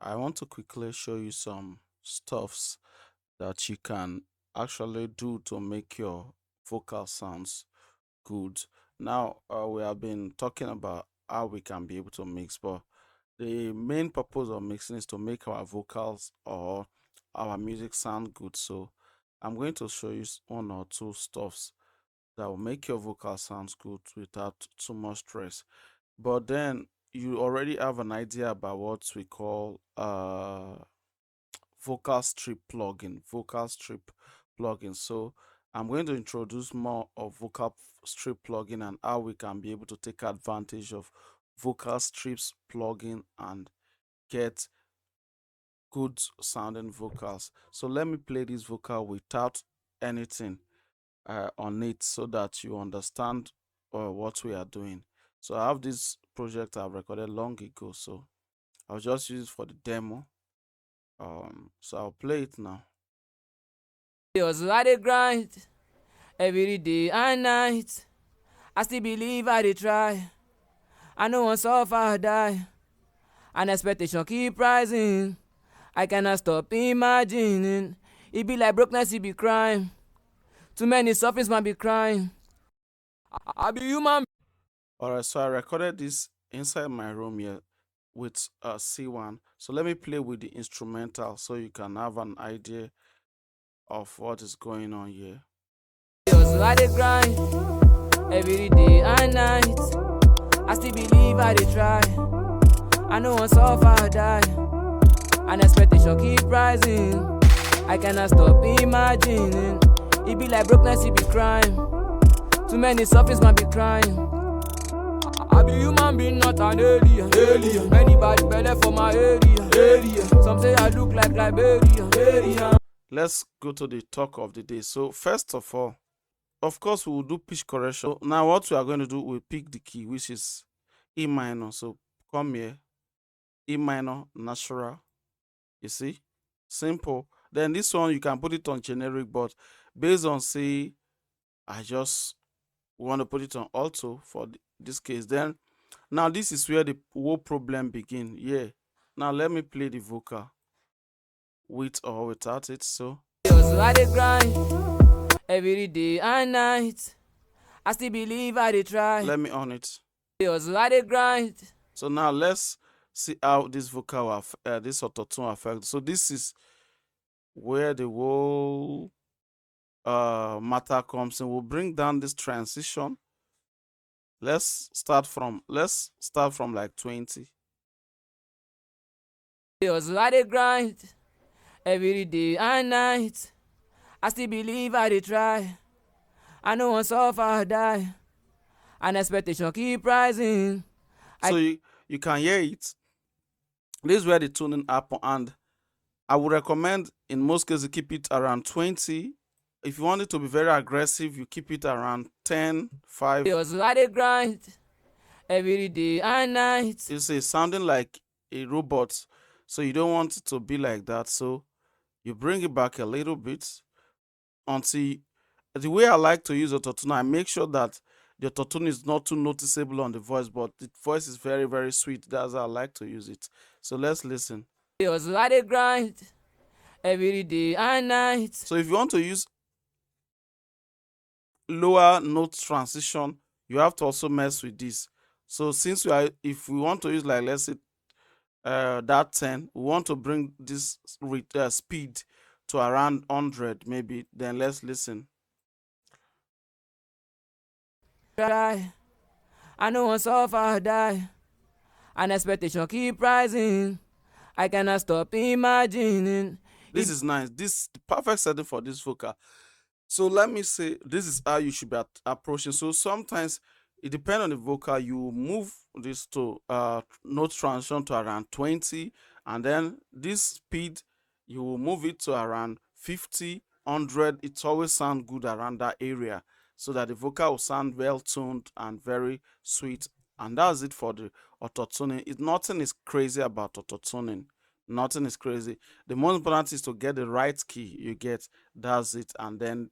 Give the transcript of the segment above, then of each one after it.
I want to quickly show you some stuffs that you can actually do to make your vocal sounds good. Now, we have been talking about how we can be able to mix, but the main purpose of mixing is to make our vocals or our music sound good. So, I'm going to show you one or two stuffs that will make your vocal sounds good without too much stress. But then you already have an idea about what we call vocal strip plugin. So I'm going to introduce more of vocal strip plugin and how we can be able to take advantage of vocal strips plugin and get good sounding vocals. So let me play this vocal without anything on it so that you understand what we are doing. So I have this project I've recorded long ago, so I'll just use it for the demo. So I'll play it now. Hustle, I dey grind every day and night. I still believe I dey try. I no wan suffer die. And expectation keep rising. I cannot stop imagining. It be like brokenness, it be crime. Too many sufferings man be crying. I be human. All right, so I recorded this inside my room here with C1. So let me play with the instrumental so you can have an idea of what is going on here. Hustle, I dey grind every day and night. I still believe I dey try. I no wan suffer die. And expectation keep rising. I cannot stop imagining. It be like brokenness, it be crime. Too many sufferings man be crying. I be human being, not an alien. Anybody better for my area. Some say I look like Liberia. Let's go to the talk of the day. So first of all, of course, we will do pitch correction. So now what we are going to do, we pick the key, which is E minor. So come here, E minor, natural. You see, simple. Then this one you can put it on generic, but based on say I just want to put it on alto for this case. Then now this is where the whole problem begin. Yeah. Now let me play the vocal with or without it. So Hustle, I dey grind every day and night. I still believe I dey try. let me on it. Hustle, I dey grind. So now let's see how this vocal this autotune affect. So this is where the whole matter comes in. We'll bring down this transition. Let's start from like 20. Hustle, I dey grind every day and night. I still believe I dey try. I no wan suffer die. And expectation keep rising. So you can hear it. This is where the tuning happen, and I would recommend in most cases keep it around 20. If you want it to be very aggressive, you keep it around 10, 5. Hustle, I dey grind every day and night. You say sounding like a robot, so you don't want it to be like that. So you bring it back a little bit until the way I like to use autotune, I make sure that the autotune is not too noticeable on the voice, but the voice is very, very sweet. That's how I like to use it. So let's listen. Hustle, I dey grind every day and night. So if you want to use lower note transition, you have to also mess with this. So since if we want to use like let's say that 10, we want to bring this speed to around 100 maybe. Then let's listen. Try. I no wan suffer die. And expectation keep rising. I cannot stop imagining. This is nice. This is the perfect setting for this vocal. So let me say this is how you should be approaching. So sometimes it depends on the vocal. You move this to note transition to around 20, and then this speed you will move it to around 50, 100. It's always sound good around that area so that the vocal will sound well tuned and very sweet. And that's it for the autotuning. Nothing is crazy about autotuning. Nothing is crazy. The most important is to get the right key. You get, that's it, and then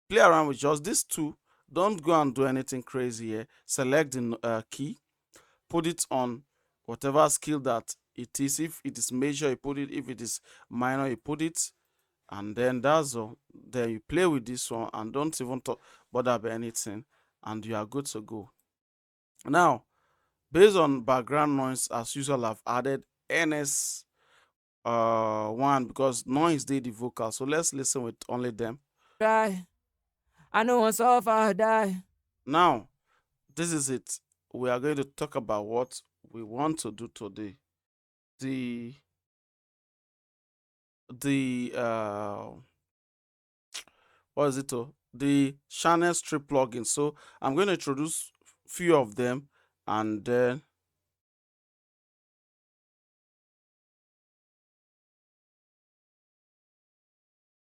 play around with just these two. Don't go and do anything crazy here. Select the key, put it on whatever scale that it is. If it is major, you put it. If it is minor, you put it. And then that's all. Then you play with this one and don't even bother about anything, and you are good to go. Now, based on background noise, as usual, I've added NS one because noise did the vocal. So let's listen with only them. Try. I know one suffer die. Now, this is it. We are going to talk about what we want to do today. The what is it? The channel strip plugin. So I'm going to introduce few of them, and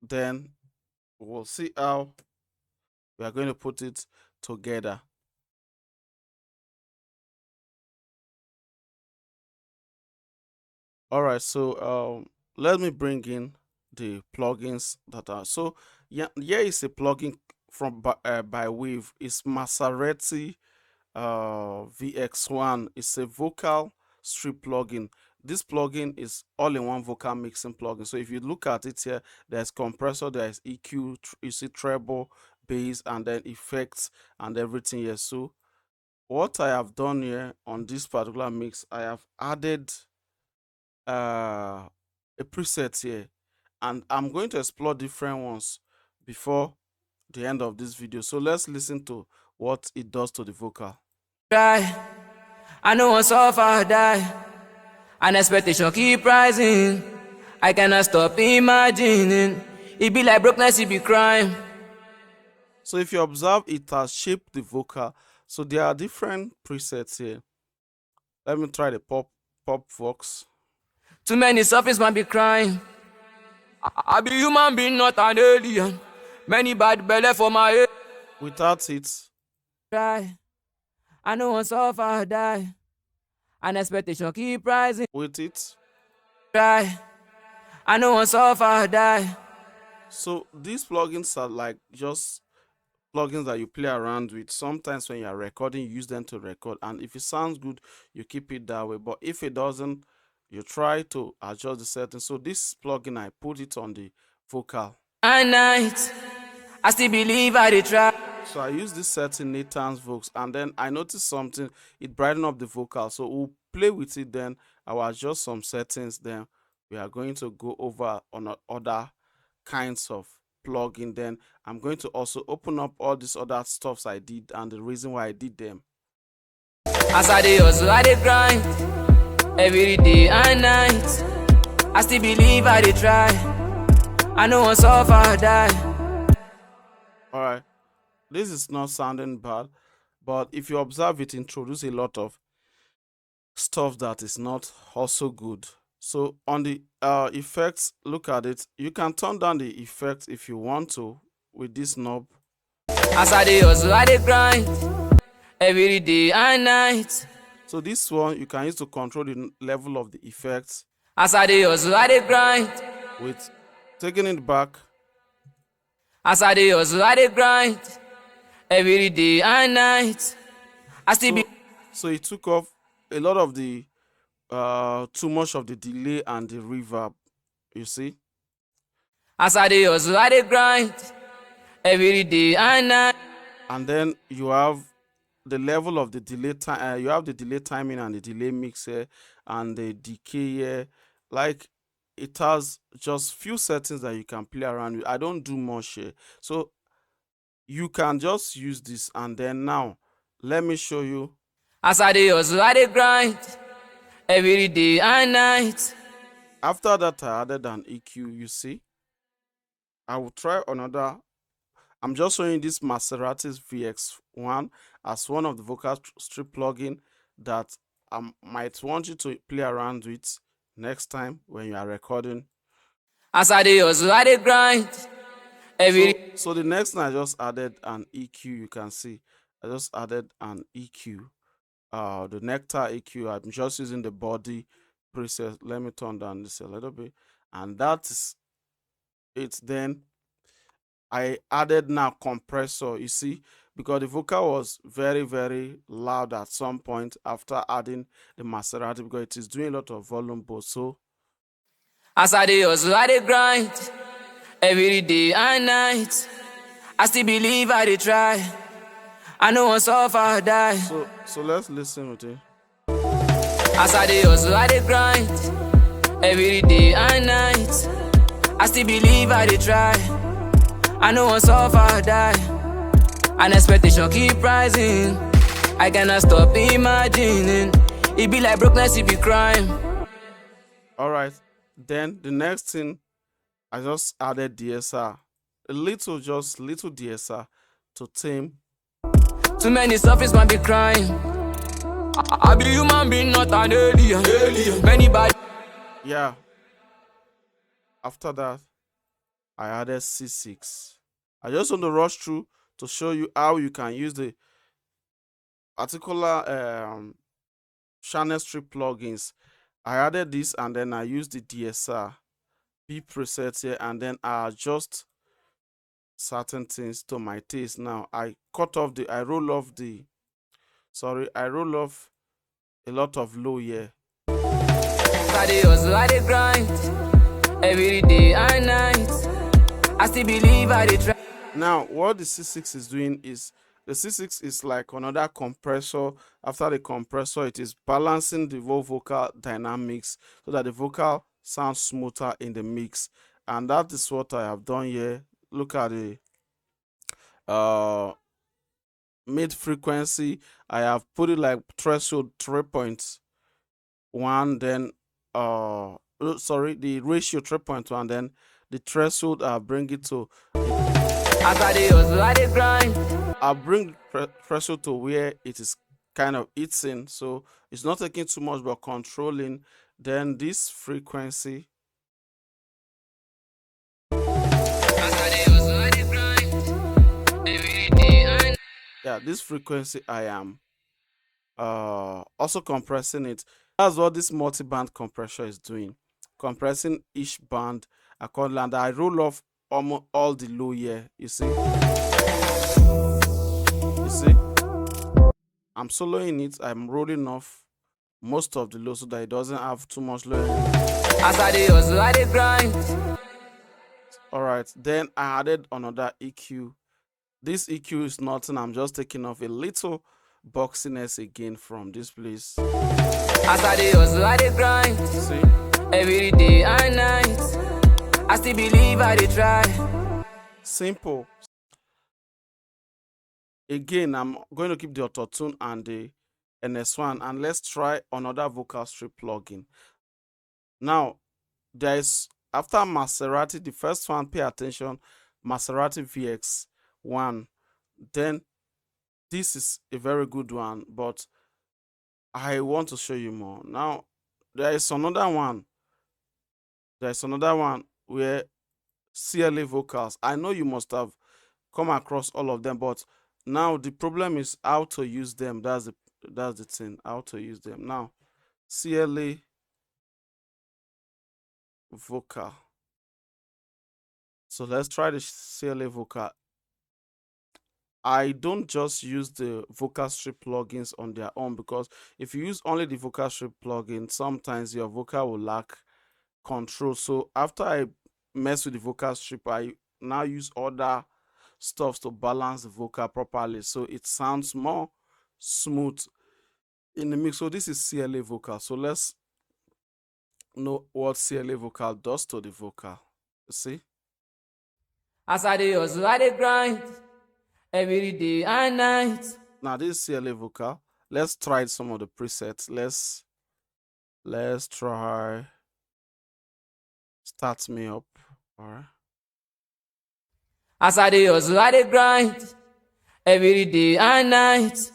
then we'll see how we are going to put it together. All right, so let me bring in the plugins that are. So yeah, here is a plugin from by Wave. It's Maserati VX1. It's a vocal strip plugin. This plugin is all-in-one vocal mixing plugin. So if you look at it here, there's compressor, there's EQ, you see treble, bass, and then effects and everything here. So what I have done here on this particular mix, I have added a preset here, and I'm going to explore different ones before the end of this video. So let's listen to what it does to the vocal. Try. I know one suffer die. An expectation keep rising. I cannot stop imagining. It be like brokenness, it be crime. So if you observe, it has shaped the vocal. So there are different presets here. Let me try the pop vox. Too many surface man be crying. I be human being, not an alien. Many bad belly for my head. Without it, Try. I know one suffer die. An expectation keep rising. with it. Try. I know one suffer die. So these plugins are like just plugins that you play around with. Sometimes when you are recording, you use them to record, and if it sounds good, you keep it that way. But if it doesn't, you try to adjust the settings. So this plugin, I put it on the vocal. At night, I still believe I did try. So I use this setting, Nathan's Vox, and then I noticed something. It brightened up the vocal. So we'll play with it. Then I will adjust some settings. Then we are going to go over on other kinds of plugin. Then I'm going to also open up all these other stuffs I did and the reason why I did them. As I dey hustle, I dey grind every day and night. I still believe I dey try. I know one suffer die. All right, this is not sounding bad, but if you observe, it introduce a lot of stuff that is not also good. So on the effects, look at it. You can turn down the effects if you want to with this knob. As I dey hustle, I dey grind every day and night. So this one you can use to control the level of the effects As I dey hustle, I dey grind. with taking it back. As I dey hustle, I dey grind every day and night. I still be So it took off a lot of the too much of the delay and the reverb, you see. as I dey hustle, I dey grind every day and night. And then you have the level of the delay time. You have the delay timing and the delay mixer and the decay here. Like it has just few settings that you can play around with. I don't do much here, so you can just use this. And then now let me show you. As I dey hustle, I dey grind every day and night. After that, I added an EQ. You see, I will try another. I'm just showing this Maserati's VX1 as one of the vocal strip plugin that I might want you to play around with next time when you are recording. As I dey hustle, I dey grind every So the next one, I just added an EQ. You can see I just added an EQ. The Nectar EQ. I'm just using the body preset. Let me turn down this a little bit, and that is it. Then I added now compressor. You see, because the vocal was very, very loud at some point after adding the Maserati, because it is doing a lot of volume boost. So As I dey hustle, I dey grind every day and night. I still believe I dey try. I know one suffer or die. so let's listen with it. As I dey hustle, I dey grind every day and night. I still believe I dey try. I know one suffer or die. And expectation keep rising. I cannot stop imagining. It be like brokenness, it be crime. All right. Then the next thing, I just added DSR, just little DSR to tame. Too many surface man be crying. I be human being, not an alien. Many bad. Yeah. After that, I added C6. I just want to rush through to show you how you can use the particular channel strip plugins. I added this and then I used the DSR B preset here, and then I adjust certain things to my taste. Now I roll off a lot of low here. I dey hustle, I dey grind every day and night. I still believe I dey try. Now what the C6 is doing is, the C6 is like another compressor. After the compressor, it is balancing the vocal dynamics so that the vocal sounds smoother in the mix. And that is what I have done here. Look at the mid frequency. I have put it like threshold 3.1, then the ratio 3.1, then the threshold I bring it to, As I dey hustle, I dey grind. I bring threshold to where it is kind of eating, so it's not taking too much but controlling. Then this frequency, As I dey hustle, I dey grind every day and yeah, this frequency I am also compressing it. That's what this multi-band compressor is doing, compressing each band accordingly. And I roll off almost all the low here. You see, I'm soloing it, I'm rolling off most of the low so that it doesn't have too much low. as I dey hustle, I dey grind. All right, then I added another EQ. This EQ is nothing, I'm just taking off a little boxiness again from this place. As I dey hustle, I dey grind See, every day and night. I still believe I dey try. simple. Again, I'm going to keep the auto tune and the NS1, and let's try another vocal strip plugin. Now, there is, after Maserati, the first one, pay attention, Maserati VX1. Then this is a very good one, but I want to show you more. Now, there is another one. Where CLA vocals. I know you must have come across all of them, but now the problem is how to use them. That's the thing. How to use them. Now, CLA vocal. So let's try the CLA vocal. I don't just use the vocal strip plugins on their own, because if you use only the vocal strip plugin, sometimes your vocal will lack control. So after I mess with the vocal strip, I now use other stuff to balance the vocal properly so it sounds more smooth in the mix. So this is CLA vocal. So let's know what CLA vocal does to the vocal. You see? As I dey hustle, I dey grind every day and night. Now this is CLA vocal. Let's try some of the presets. Let's try Start Me Up. All right. As I dey hustle, I dey grind every day and night.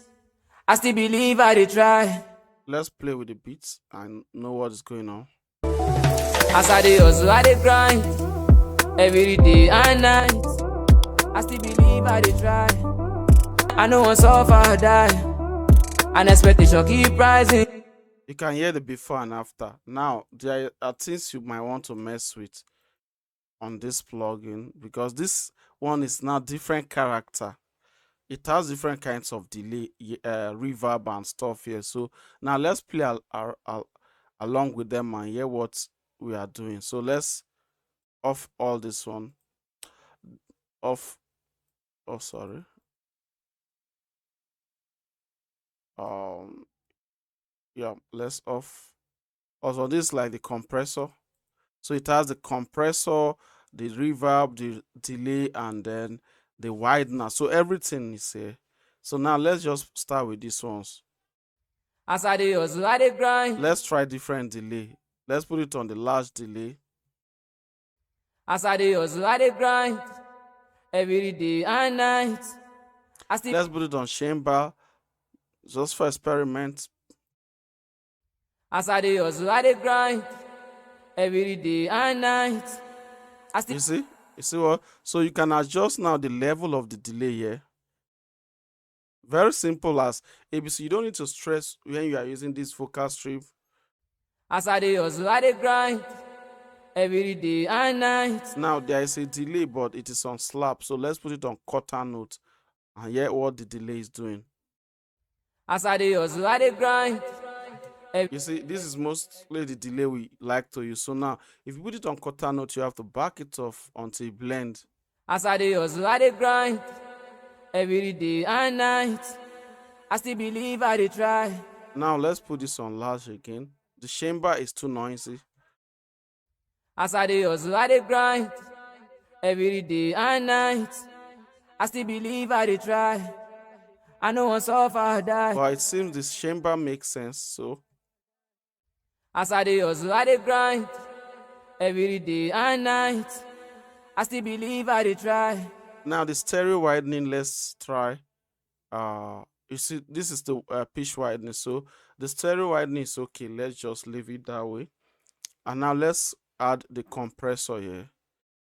I still believe I dey try. Let's play with the beats and know what is going on. As I dey hustle, I dey grind every day and night. I still believe I dey try. I know one suffer or die. And expectation keep rising. You can hear the before and after. Now, there are things you might want to mess with on this plugin, because this one is now different character. it has different kinds of delay, reverb and stuff here. So now let's play along with them and hear what we are doing. So let's off all this one off. Oh, sorry. um yeah, let's off. Also, this is like the compressor. So it has the compressor, the reverb, the delay, and then the widener. So everything is here. So now let's just start with these ones. As I dey hustle, I dey grind. Let's try different delay. Let's put it on the large delay. As I dey hustle, I dey grind. Every day and night. I still Let's put it on chamber just for experiment. as I dey hustle, I dey grind. Every day and night. I still You see? You see what? So you can adjust now the level of the delay here. Very simple as ABC. You don't need to stress when you are using this vocal strip. as I dey hustle, I dey grind. Every day and night. Now there is a delay, but it is on slap. So let's put it on quarter note and hear what the delay is doing. As I dey hustle, I dey grind. You see, this is mostly the delay we like to use. So now, if you put it on quarter note, you have to back it off until it blend. As I dey hustle, I dey grind. Every day and night. I still believe I dey try. Now let's put this on large again. The chamber is too noisy. As I dey hustle, I dey grind. Every day and night. I still believe I dey try. I no wan suffer die. But it seems this chamber makes sense. So As I dey hustle, I dey grind. Every day and night. I still believe I dey try. now the stereo widening, let's try. You see, this is the pitch widening. So the stereo widening is okay. Let's just leave it that way. And now let's add the compressor here.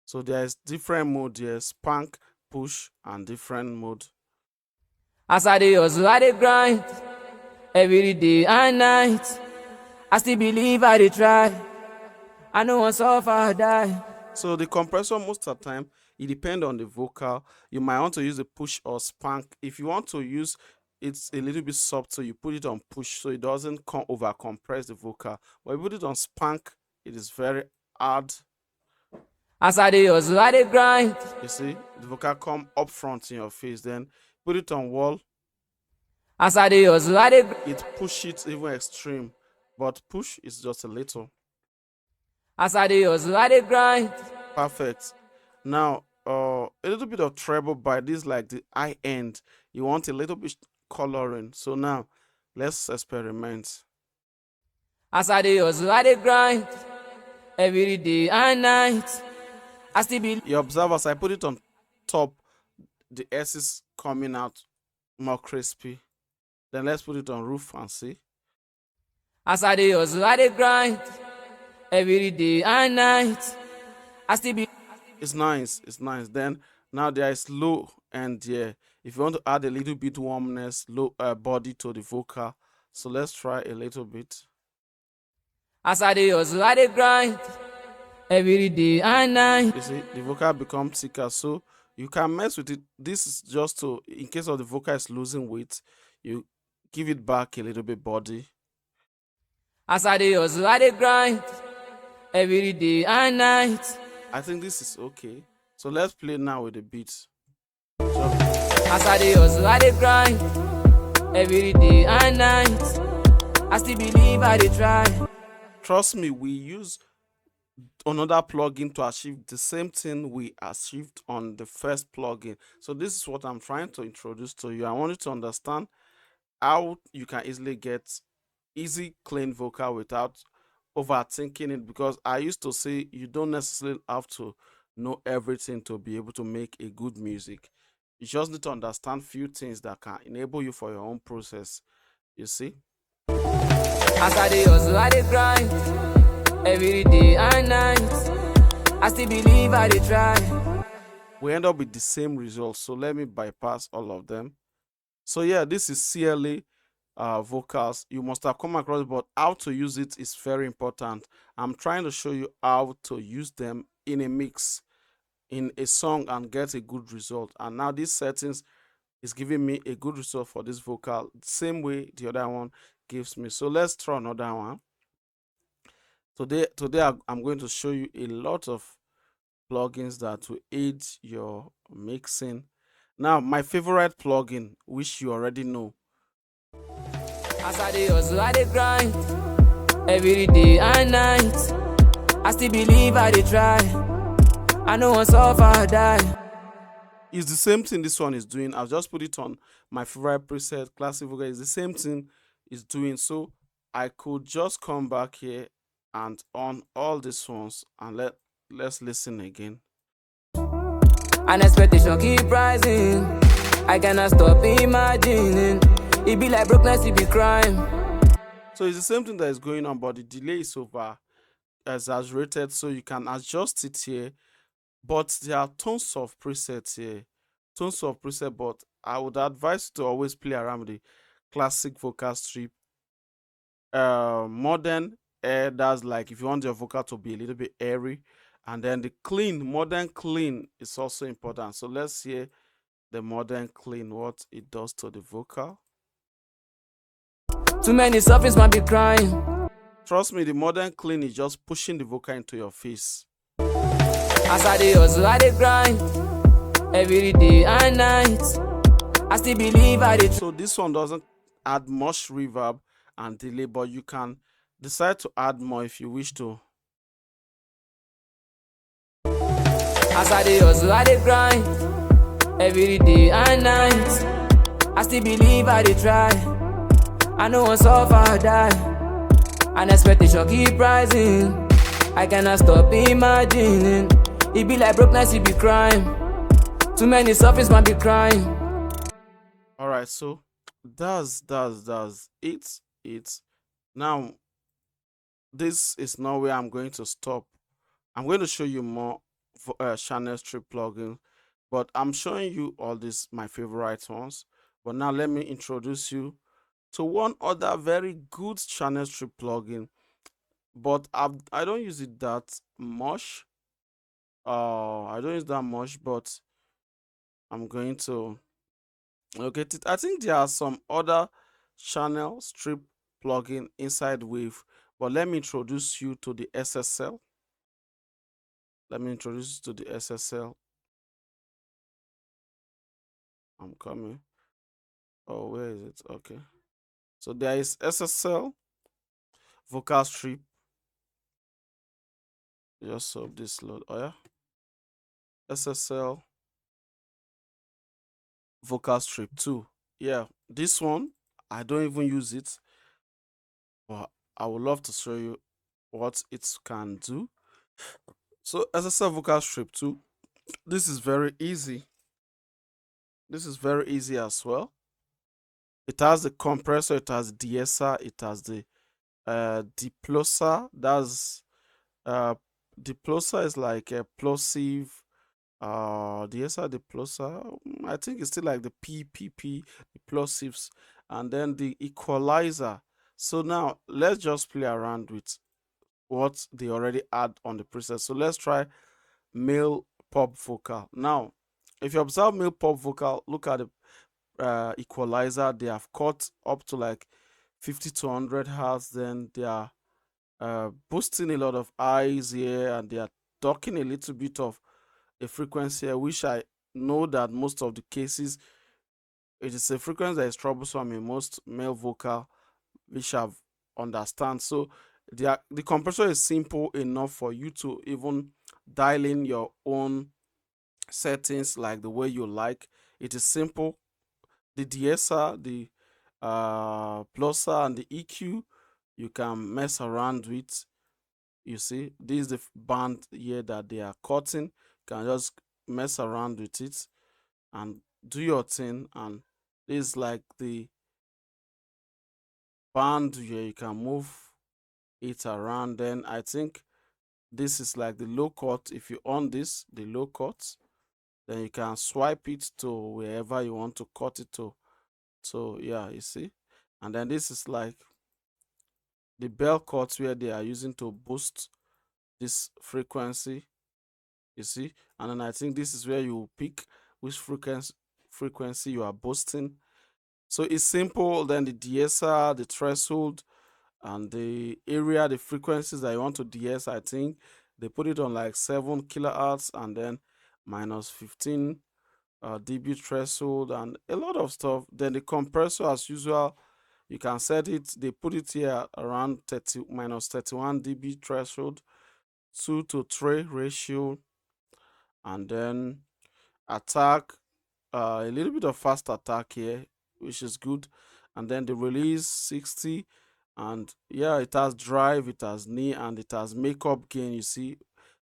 So there is different mode here: spank, push, and different mode. As I dey hustle, I dey grind. Every day and night. I still believe I dey try. I no wan suffer die. So the compressor, most of the time, it depends on the vocal. You might want to use a push or spank. If you want to use it's a little bit soft, so you put it on push so it doesn't over compress the vocal. But you put it on spank, it is very hard. As I dey hustle, I dey grind. You see, the vocal come up front in your face. Then put it on wall, As I dey hustle, I dey it push it even extreme, but push is just a little. As I dey hustle, I dey grind. Perfect. Now, a little bit of treble by this, like the high end. You want a little bit coloring. So now, let's experiment. As I dey hustle, I dey grind. Every day and night. I still be You observe as I put it on top, the S is coming out more crispy. Then let's put it on roof and see. as I dey hustle, I dey grind. Every day and night. I still be It's nice. It's nice. Then now there is low end here. If you want to add a little bit warmness, low body to the vocal. So let's try a little bit. as I dey hustle, I dey grind. Every day and night. You see, the vocal becomes thicker. So you can mess with it. This is just to, in case of the vocal is losing weight, you give it back a little bit body. As I dey hustle, I dey grind. Every day and night. I think this is okay. So let's play now with the beats. As I dey hustle, I dey grind. Every day and night. I still believe I dey try. Trust me, we use another plugin to achieve the same thing we achieved on the first plugin. So this is what I'm trying to introduce to you. I want you to understand how you can easily get easy clean vocal without overthinking it, because I used to say you don't necessarily have to know everything to be able to make a good music. You just need to understand few things that can enable you for your own process. You see? As I dey hustle, I dey grind. Every day and night. I still believe I dey try. We end up with the same results. So let me bypass all of them. So yeah, this is CLA vocals. You must have come across it, but how to use it is very important. I'm trying to show you how to use them in a mix, in a song, and get a good result. And now these settings It's giving me a good result for this vocal, same way the other one gives me. So let's try another one. Today I'm going to show you a lot of plugins that will aid your mixing. Now, my favorite plugin, which you already know. As I dey hustle, I dey grind every day and night. I still believe I dey try. I know once suffer die. It's the same thing this one is doing. I've just put it on my favorite preset, classic vocal. It's the same thing it's doing. So I could just come back here and on all these ones and let's listen again. And expectation keep rising. I cannot stop imagining. It be like brokenness, it be crime. So it's the same thing that is going on, but the delay is over exaggerated, so you can adjust it here. But there are tons of presets here, tons of preset. But I would advise you to always play around with the classic vocal strip. Modern air, that's like if you want your vocal to be a little bit airy, and then the clean, modern clean is also important. So let's hear the modern clean, what it does to the vocal. Too many sufferings might be crying. Trust me, the modern clean is just pushing the vocal into your face. As I dey hustle, I dey grind every day and night. I still believe I dey. So this one doesn't add much reverb and delay, but you can decide to add more if you wish to. As I dey hustle, I dey grind every day and night. I still believe I dey try. I know once suffer die. And expectation keep rising. I cannot stop imagining. It be like brokenness, it be crime. Too many sufferings might be crying. All right, so that's it. Now, this is not where I'm going to stop. I'm going to show you more channel strip plugin, but I'm showing you all these my favorite ones. But now let me introduce you to one other very good channel strip plugin, but I don't use it that much. I don't use that much, but I'm going to locate it. I think there are some other channel strip plugin inside Wave, but let me introduce you to the SSL. Let me introduce you to the SSL. I'm coming. Oh, where is it? Okay. So there is SSL vocal strip. Just hope this load. Oh yeah. SSL vocal strip 2. Yeah, this one I don't even use it, but I would love to show you what it can do. So SSL vocal strip 2, this is very easy. This is very easy as well. It has the compressor, it has de-esser, it has the deploser. That's deploser is like a plosive. De-esser, deploser, I think it's still like the PPP, the plosives, and then the equalizer. So now let's just play around with what they already add on the preset. So let's try male pop vocal. Now, if you observe male pop vocal, look at the equalizer. They have cut up to like 50 to 100 hertz. Then they are boosting a lot of highs here, and they are talking a little bit of a frequency here, which I know that most of the cases it is a frequency that is troublesome in most male vocal, which I've understand. So the compressor is simple enough for you to even dial in your own settings like the way you like. It is simple. The de-esser, the plusser, and the EQ you can mess around with. You see, this is the band here that they are cutting. You can just mess around with it and do your thing. And this is like the band where you can move it around. Then I think this is like the low cut. If you on this, the low cut, then you can swipe it to wherever you want to cut it to. So yeah, you see. And then this is like the bell cuts where they are using to boost this frequency, you see. And then I think this is where you pick which frequency you are boosting. So it's simple. Then the de-esser, the threshold, and the area, the frequencies that you want to de-ess, I think they put it on like 7 kilohertz, and then minus 15 dB threshold, and a lot of stuff. Then the compressor, as usual, you can set it. They put it here around 30 minus 31 dB threshold, 2 to 3 ratio, and then attack, a little bit of fast attack here, which is good. And then the release 60, and yeah, it has drive, it has knee, and it has makeup gain, you see,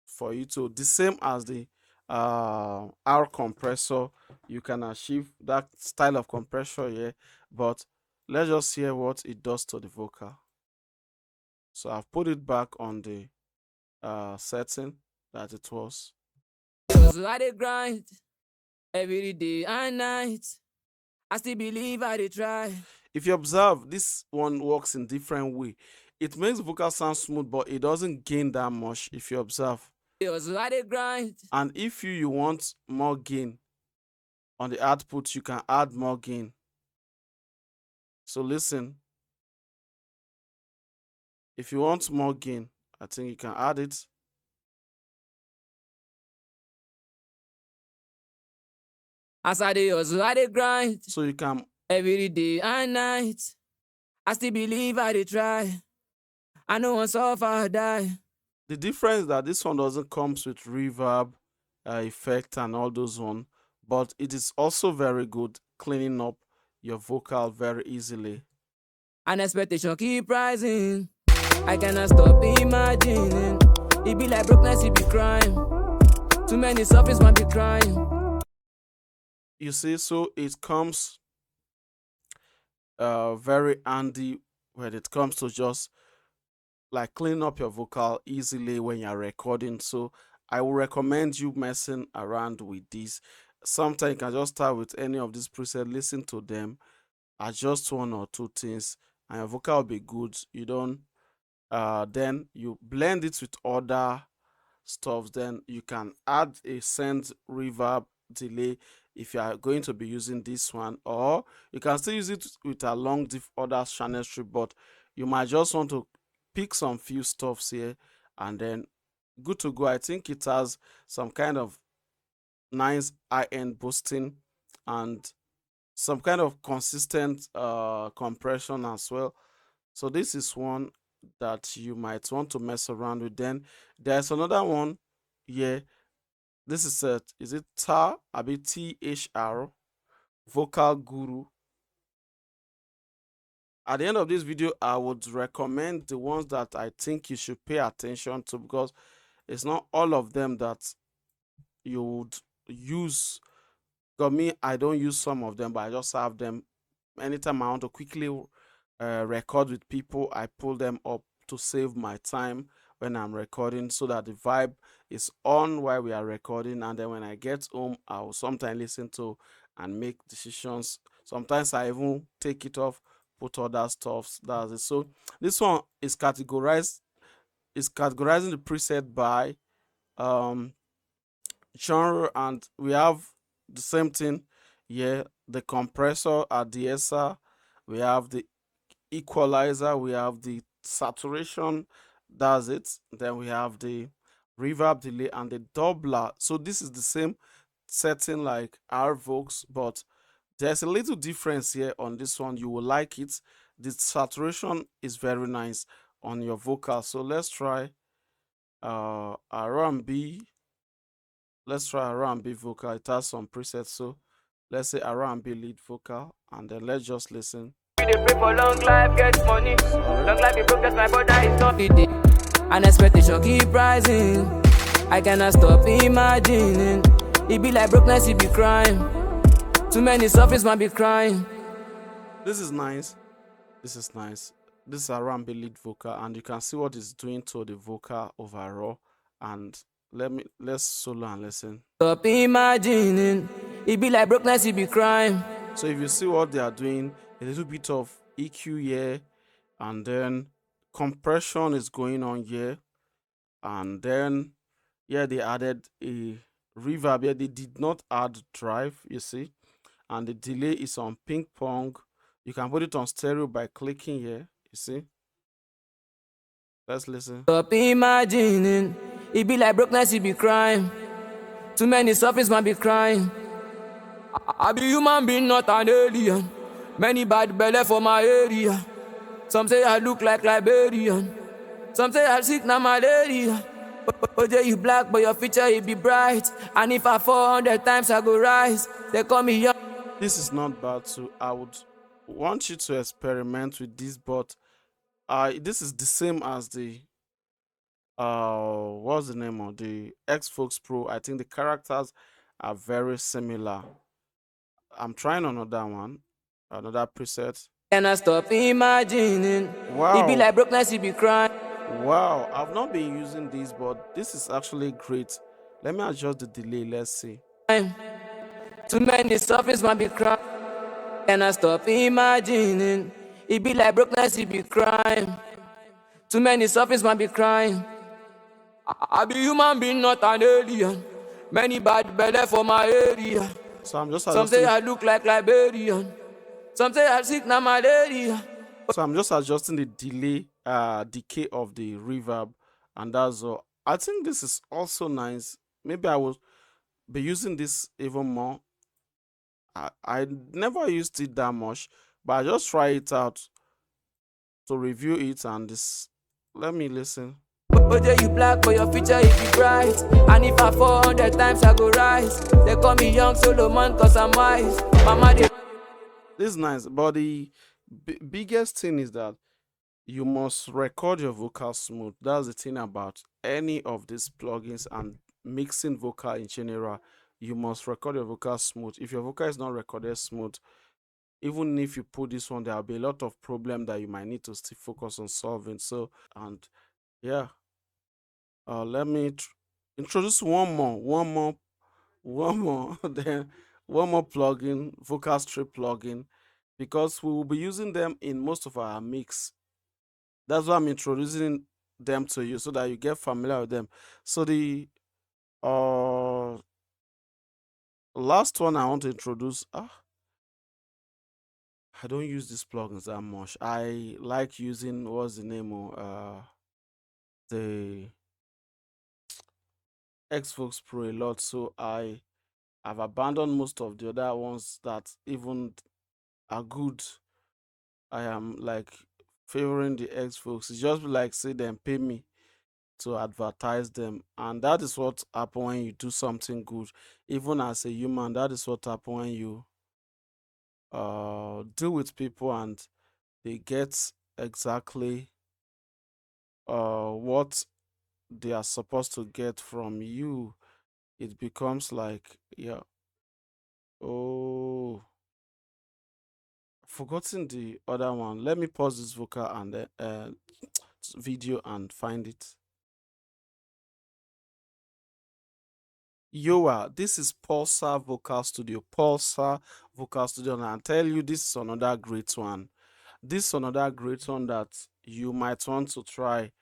for you to the same as the R compressor. You can achieve that style of compressor here, but let's just hear what it does to the vocal. So I've put it back on the setting that it was. So I dey grind every day and night. I still believe I dey try. If you observe, this one works in different way. It makes the vocal sound smooth, but it doesn't gain that much if you observe. So I dey grind. And if you want more gain on the output, you can add more gain. So listen, if you want more gain, I think you can add it. As I dey hustle, I dey grind So you can every day and night. I still believe I dey try. I no wan suffer or die. the difference is that this one doesn't comes with reverb effect and all those one, but it is also very good cleaning up your vocal very easily. And expectation keep rising. I cannot stop imagining. It be like brokenness, it be crime. Too many suffers, man be crying. You see, so it comes very handy when it comes to just like clean up your vocal easily when you're recording. So I will recommend you messing around with this. Sometimes you can just start with any of these presets, listen to them, adjust one or two things, and your vocal will be good. You don't then you blend it with other stuff. Then you can add a send reverb delay if you are going to be using this one, or you can still use it with along the other channel strip, but you might just want to pick some few stuffs here, and then good to go. I think it has some kind of nice high-end boosting and some kind of consistent compression as well. So this is one that you might want to mess around with. Then there's another one here. This is it TAR, a bit THR, Vocal Guru. At the end of this video, I would recommend the ones that I think you should pay attention to, because it's not all of them that you would use. Because me, I don't use some of them, but I just have them. Anytime I want to quickly record with people, I pull them up to save my time when I'm recording, so that the vibe is on while we are recording, and then when I get home, I will sometimes listen to and make decisions. Sometimes I even take it off, put other stuff. That's it. So this one is categorizing the preset by genre, and we have the same thing here. The compressor at the de-esser, we have the equalizer, we have the saturation, that's it. Then we have the reverb delay and the doubler. So this is the same setting like our Vox, but there's a little difference here on this one. You will like it. The saturation is very nice on your vocal. So let's try R&B. Let's try R&B vocal. It has some presets. So let's say R&B lead vocal, and then let's just listen. We dey pray for long life, get money. Long life, it broke, that's my brother, it's not it. And expectation keep rising. I cannot stop imagining. It be like brokenness, it be crime. Too many suffers, man be crying. This is nice. This is nice. This is R&B lead vocal, and you can see what it's doing to the vocal overall. And let's solo and listen. Stop imagining. It be like brokenness, it be crime. So if you see what they are doing, a little bit of EQ here, and then compression is going on here, and then yeah, they added a reverb here. They did not add drive, you see, and the delay is on ping pong. You can put it on stereo by clicking here. You see? Let's listen. Stop imagining, it be like brokenness, it be crime. Too many surface man be crying. I be human being, not an alien. Many bad belly for my area. Some say I look like Liberian. Some say I sick na malaria. OJ you black, but your future it be bright. And if I 400 times I go rise, they call me young. This is not bad, so I would want you to experiment with this, but this is the same as the what's the name of the Xbox Pro. I think the characters are very similar. I'm trying another one, another preset. Can I stop imagining? It be Wow, like brokenness, it be crying. wow, I've not been using this, but this is actually great. Let me adjust the delay. Let's see. Too many surface man be crying. Can I stop imagining? It be like brokenness, it be crime. Too many surface man be crying. I be human being, not an alien. Many bad belly for my area. So I'm just Some say adjusting. I look like Liberian. Some say I sick na malaria. So I'm just adjusting the delay, decay of the reverb, and that's all. I think this is also nice. Maybe I will be using this even more. I never used it that much, but I just try it out to review it, and this. Let me listen. OJ you black, but your future it be bright. And if I 400 times I go rise, they call me young Solomon cause I'm wise. Mama they This is nice, but the biggest thing is that you must record your vocal smooth. That's the thing about any of these plugins and mixing vocal in general. You must record your vocal smooth. If your vocal is not recorded smooth, even if you put this one, there'll be a lot of problem that you might need to still focus on solving. So, and yeah, let me introduce one more, then one more plugin, vocal strip plugin, because we will be using them in most of our mix. That's why I'm introducing them to you so that you get familiar with them. So the uh last one I want to introduce, I don't use these plugins that much. I like using what's the name of the Xbox Pro a lot, so have abandoned most of the other ones that even are good. I am like favoring the Xbox. It's just like say them pay me to advertise them, and that is what happen when you do something good. Even as a human, that is what happen when you deal with people and they get exactly what they are supposed to get from you. It becomes like, yeah, oh, forgotten the other one. Let me pause this vocal and then video and find it. Yoa, this is Pulsar Vocal Studio. Pulsar Vocal Studio, and I tell you, this is another great one. This is another great one that you might want to try.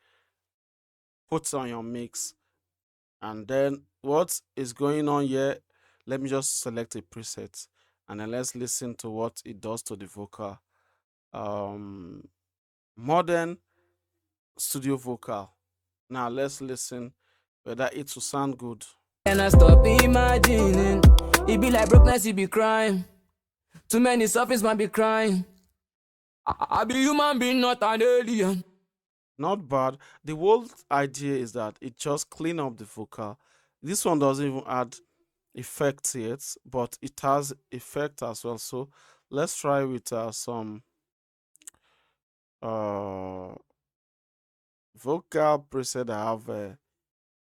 Put on your mix, and then what is going on here? Let me just select a preset, and then let's listen to what it does to the vocal. Modern studio vocal. Now let's listen whether it will sound good. can I stop imagining? It be like brokenness, it be crime. Too many surface man be crying. I be human being, not an alien. Not bad. The whole idea is that it just clean up the vocal. This one doesn't even add effect yet, but it has effect as well. So let's try with some uh vocal preset that have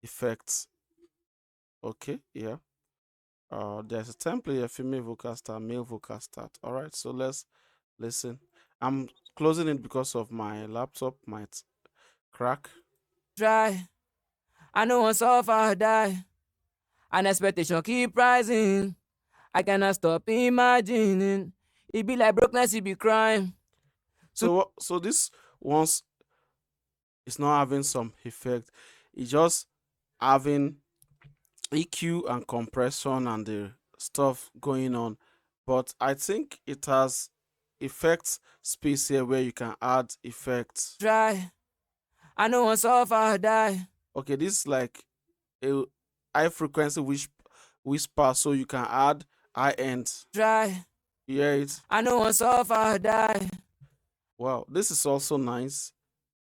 effects. Okay, yeah. There's a template, a female vocal start, male vocal start. All right, so let's listen. I'm closing it because of my laptop might crack. Try. I know once suffer or die. And expectation keep rising. I cannot stop imagining. It be like brokenness, it be crime. So this once it's not having some effect, it's just having EQ and compression and the stuff going on. but I think it has effects space here where you can add effects. Try. I know one suffer die. Okay, this is like a high frequency whisper, so you can add high end. Try. You hear it? I know one suffer die. Wow, this is also nice.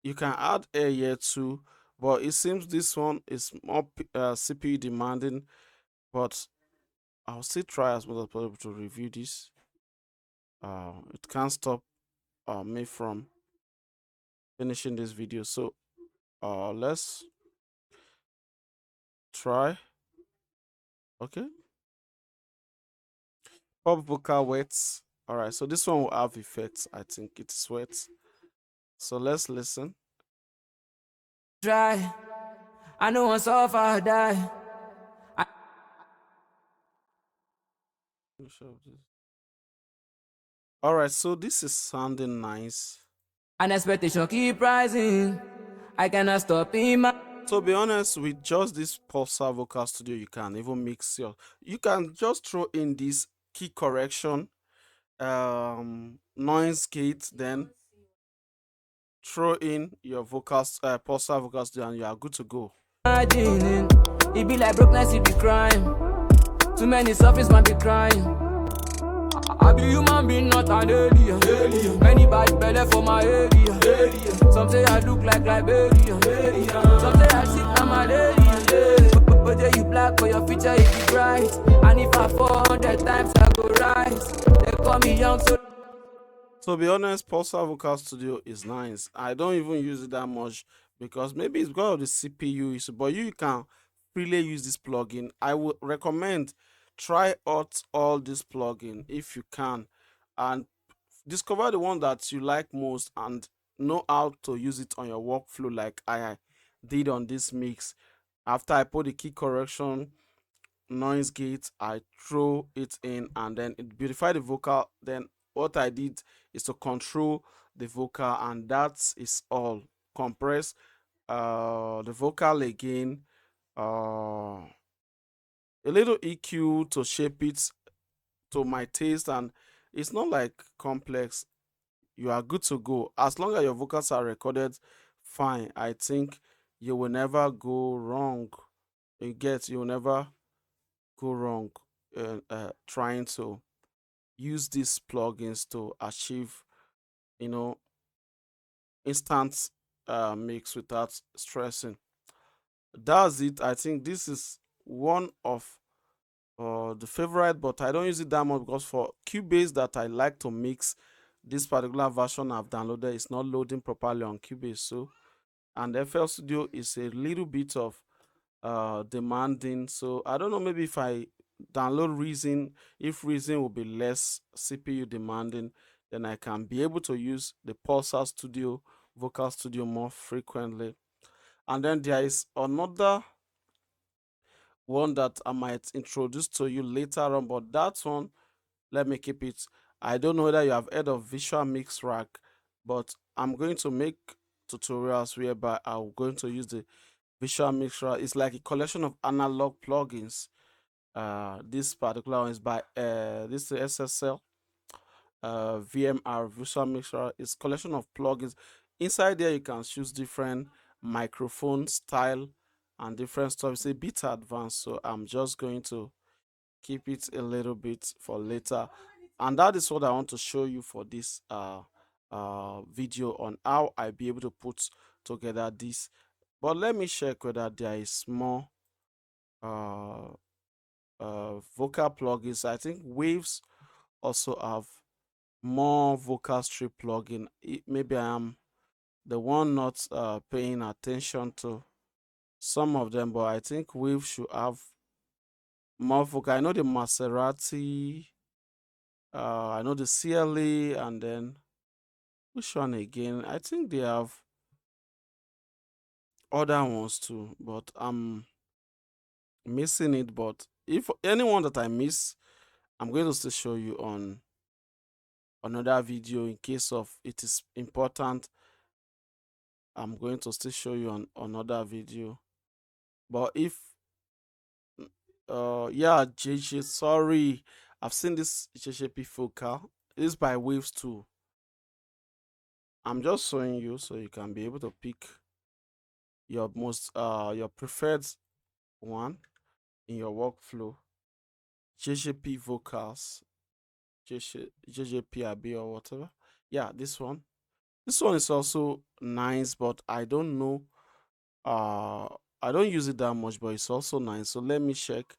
You can add air here too, but it seems this one is more CPU demanding. But I'll still try as much as possible to review this. It can't stop me from finishing this video. So let's try. Okay, pop vocal wets. All right, so this one will have effects. I think it's wet. So let's listen. Try. I know one suffer die. All right, so this is sounding nice. And expectation keep rising. I cannot stop in my. To be honest, with just this Pulsar Vocal Studio, you can even mix your. You can just throw in this key correction, noise gate, then throw in your vocals, Pulsar Vocal Studio, and you are good to go. Imagining. It be like brokenness, it be crime. Too many surface man be crying. I be human being, not an alien. Many bad belly for my area. Some say I look like Liberian. Some say I shit I'm malaria. But then you black for your future, it be bright. And if I fall 100 times, I go rise. They call me young, so. To be honest, Pulsar Vocal Studio is nice. I don't even use it that much because maybe it's because of the CPU issue, but you can freely use this plugin. I would recommend try out all this plugin if you can and discover the one that you like most and know how to use it on your workflow like I did on this mix. After I put the key correction, noise gate, I throw it in and then it beautify the vocal. Then what I did is to control the vocal, and that is all. Compress the vocal again, a little EQ to shape it to my taste, and it's not like complex. You are good to go as long as your vocals are recorded fine. I think you will never go wrong. You will never go wrong trying to use these plugins to achieve, you know, instant mix without stressing. That's it. I think this is one of the favorite, but I don't use it that much because for Cubase that I like to mix, this particular version I've downloaded is not loading properly on Cubase. So, and FL Studio is a little bit of demanding. So I don't know, maybe if I download Reason, if Reason will be less CPU demanding, then I can be able to use the Pulsar Studio, Vocal Studio more frequently. And then there is another one that I might introduce to you later on, but that one, let me keep it. I don't know whether you have heard of Visual Mix Rack, but I'm going to make tutorials whereby I'm going to use the Visual Mix Rack. It's like a collection of analog plugins. This particular one is by this is SSL VMR Visual Mixer. It's collection of plugins. Inside there, you can choose different microphone style and different stuff. It's a bit advanced, so I'm just going to keep it a little bit for later. And that is what I want to show you for this video on how I be able to put together this. But let me check whether there is more uh, vocal plugins. I think Waves also have more vocal strip plugin. Maybe I am the one not paying attention to some of them, but I think Wave should have more vocal. I know the Maserati, I know the CLA, and then which one again? I think they have other ones too, but I'm missing it. But if anyone that I miss, I'm going to still show you on another video in case of it is important. I'm going to still show you on another video. But if yeah, JJ, sorry, I've seen this JJP vocal. It's by Waves 2. I'm just showing you so you can be able to pick your your preferred one in your workflow. JJP vocals, JJP or whatever. Yeah, this one. This one is also nice, but I don't know. I don't use it that much, but it's also nice. So let me check.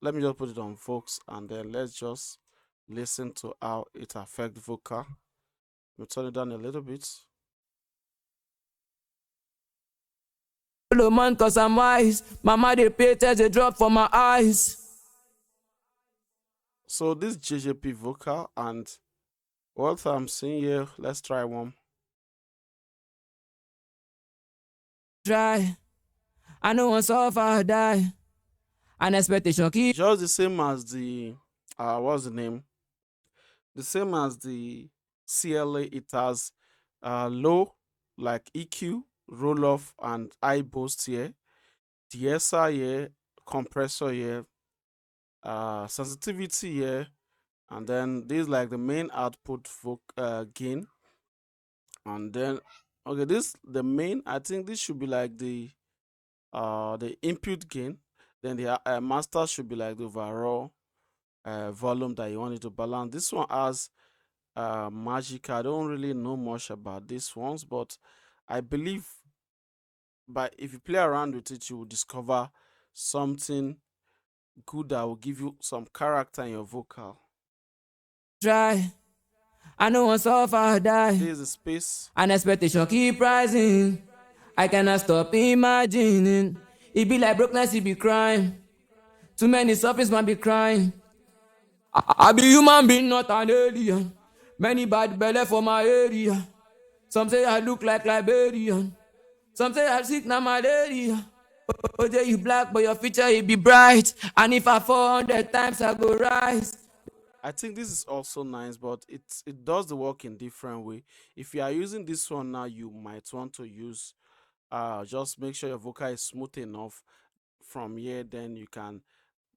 Let me just put it on Vox, and then let's just listen to how it affects vocal. Let me turn it down a little bit. Follow man cause I'm wise. Mama they pay tears they drop for my eyes. So this JJP vocal, and what I'm seeing here, let's try one. Try. I know once off I die. An expectation keep Just the same as the what's the name? The same as the CLA, it has low like EQ, roll off, and high boost here, DSR here, compressor here, sensitivity here, and then this like the main output gain, and then okay, this the main. I think this should be like the input gain. Then the master should be like the overall volume that you want it to balance. This one has magic. I don't really know much about these ones, but I believe if you play around with it, you will discover something good that will give you some character in your vocal. try. I know once off I die. There is a space. An expectation keep rising. I cannot stop imagining. It be like brokenness, it be crime. Too many surface man be crying. I be human being, not an alien. Many bad belly for my area. Some say I look like Liberian. Some say I sick na malaria. Oh, you black, but your future it be bright. And if I 400 times I go rise. I think this is also nice, but it does the work in different way. If you are using this one now, you might want to use just make sure your vocal is smooth enough. From here, then you can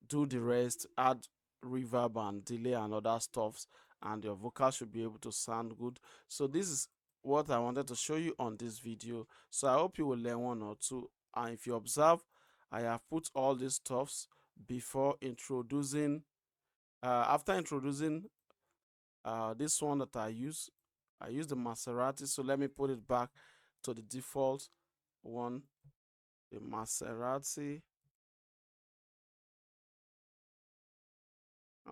do the rest, add reverb and delay and other stuffs, and your vocal should be able to sound good. So this is what I wanted to show you on this video. So I hope you will learn one or two. And if you observe, I have put all these stuffs before introducing after introducing this one that I use the Maserati. So let me put it back to the default one, the Maserati.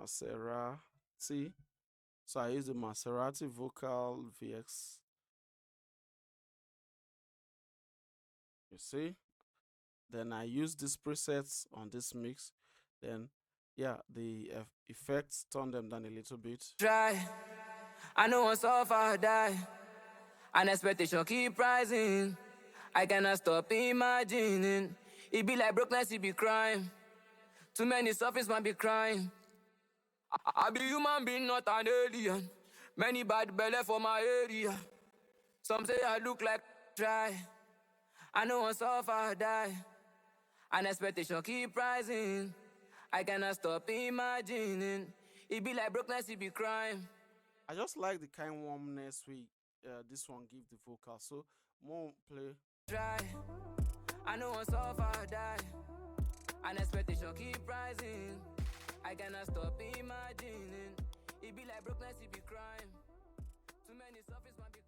So I use the Maserati Vocal VX. You see? Then I use these presets on this mix. Then yeah, the effects, turn them down a little bit. Try. I know once off I die. An expectation keep rising. I cannot stop imagining. It be like brokenness, it be crime. Too many surface man be crying. I be human being, not an alien. Many bad belly for my area. Some say I look like try. I know once off I die. An expectation keep rising. I cannot stop imagining. It be like brokenness, it be crime. I just like the kind warmness this one give the vocal. So more play. Try. I know once off I die. An expectation keep rising. I cannot stop imagining. It be like brokenness, it be crime. Too many surface man be